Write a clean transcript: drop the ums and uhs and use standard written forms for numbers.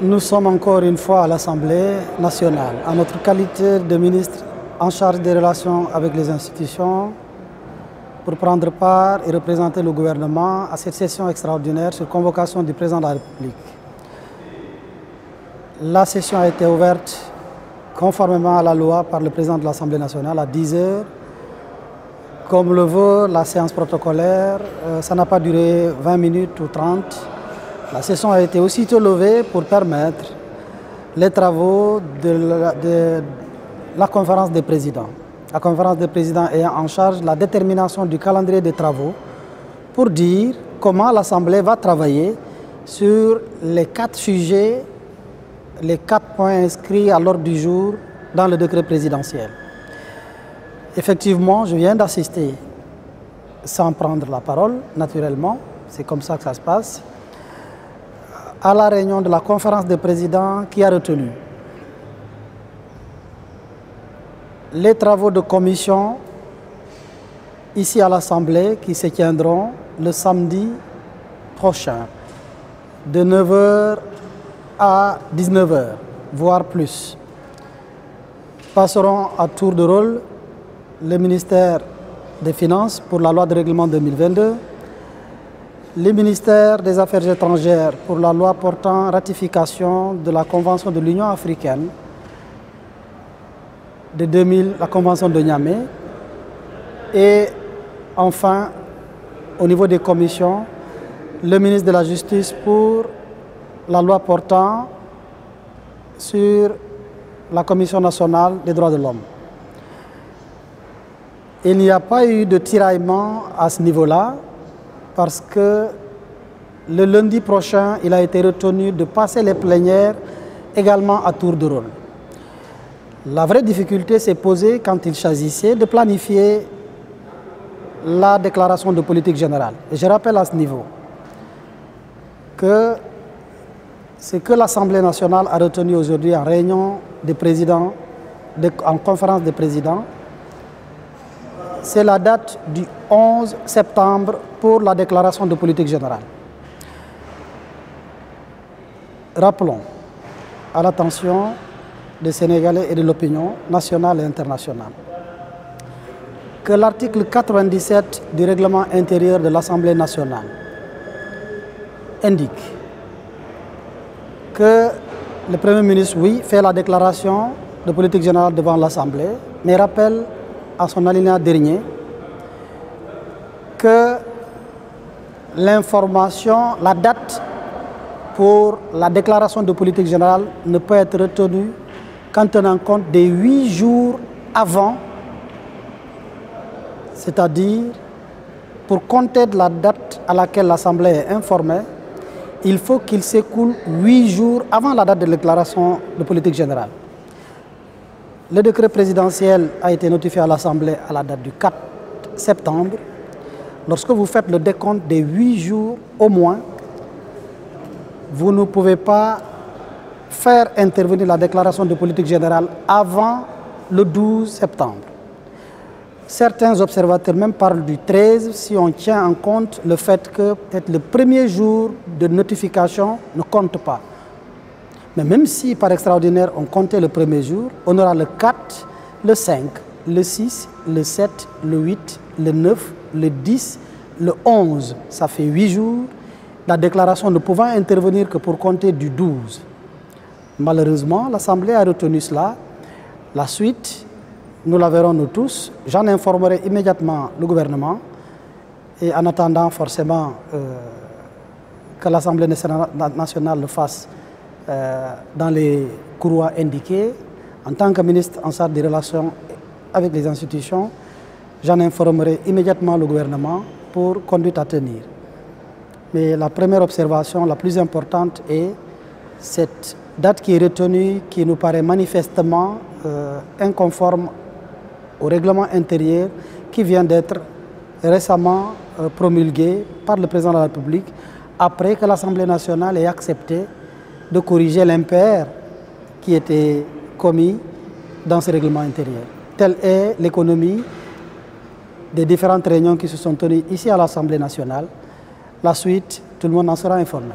Nous sommes encore une fois à l'Assemblée nationale, en notre qualité de ministre en charge des relations avec les institutions, pour prendre part et représenter le gouvernement à cette session extraordinaire sur convocation du président de la République. La session a été ouverte conformément à la loi par le président de l'Assemblée nationale à 10 heures. Comme le veut la séance protocolaire, ça n'a pas duré 20 minutes ou 30. La session a été aussitôt levée pour permettre les travaux de la conférence des présidents. La conférence des présidents ayant en charge la détermination du calendrier des travaux pour dire comment l'Assemblée va travailler sur les 4 sujets, les 4 points inscrits à l'ordre du jour dans le décret présidentiel. Effectivement, je viens d'assister, sans prendre la parole, naturellement, c'est comme ça que ça se passe, à la réunion de la conférence des présidents qui a retenu les travaux de commission ici à l'Assemblée qui se tiendront le samedi prochain de 9 h à 19 h, voire plus. Passeront à tour de rôle le ministère des Finances pour la loi de règlement 2022, le ministère des Affaires étrangères pour la loi portant ratification de la Convention de l'Union africaine de 2000, la Convention de Niamey, et enfin, au niveau des commissions, le ministre de la Justice pour la loi portant sur la Commission nationale des droits de l'homme. Il n'y a pas eu de tiraillement à ce niveau-là parce que le lundi prochain, il a été retenu de passer les plénières également à tour de rôle. La vraie difficulté s'est posée quand il s'agissait de planifier la déclaration de politique générale. Et je rappelle à ce niveau que ce que l'Assemblée nationale a retenu aujourd'hui en réunion des présidents, en conférence des présidents, c'est la date du 11 septembre pour la déclaration de politique générale. Rappelons à l'attention des Sénégalais et de l'opinion nationale et internationale que l'article 97 du règlement intérieur de l'Assemblée nationale indique que le Premier ministre, oui, fait la déclaration de politique générale devant l'Assemblée, mais rappelle à son alinéa dernier que l'information, la date pour la déclaration de politique générale ne peut être retenue qu'en tenant compte des 8 jours avant, c'est-à-dire pour compter de la date à laquelle l'Assemblée est informée, il faut qu'il s'écoule 8 jours avant la date de déclaration de politique générale. Le décret présidentiel a été notifié à l'Assemblée à la date du 4 septembre. Lorsque vous faites le décompte des 8 jours au moins, vous ne pouvez pas faire intervenir la déclaration de politique générale avant le 12 septembre. Certains observateurs même parlent du 13 si on tient en compte le fait que peut-être le premier jour de notification ne compte pas. Mais même si par extraordinaire on comptait le premier jour, on aura le 4, le 5, le 6, le 7, le 8, le 9, le 10, le 11. Ça fait 8 jours, la déclaration ne pouvant intervenir que pour compter du 12. Malheureusement, l'Assemblée a retenu cela. La suite, nous la verrons nous tous. J'en informerai immédiatement le gouvernement. Et en attendant forcément que l'Assemblée nationale le fasse dans les courroies indiquées, en tant que ministre en charge des relations avec les institutions, j'en informerai immédiatement le gouvernement pour conduite à tenir. Mais la première observation, la plus importante, est cette date qui est retenue, qui nous paraît manifestement inconforme au règlement intérieur qui vient d'être récemment promulgué par le président de la République après que l'Assemblée nationale ait accepté de corriger l'impair qui était commis dans ce règlement intérieur. Telle est l'économie des différentes réunions qui se sont tenues ici à l'Assemblée nationale. La suite, tout le monde en sera informé.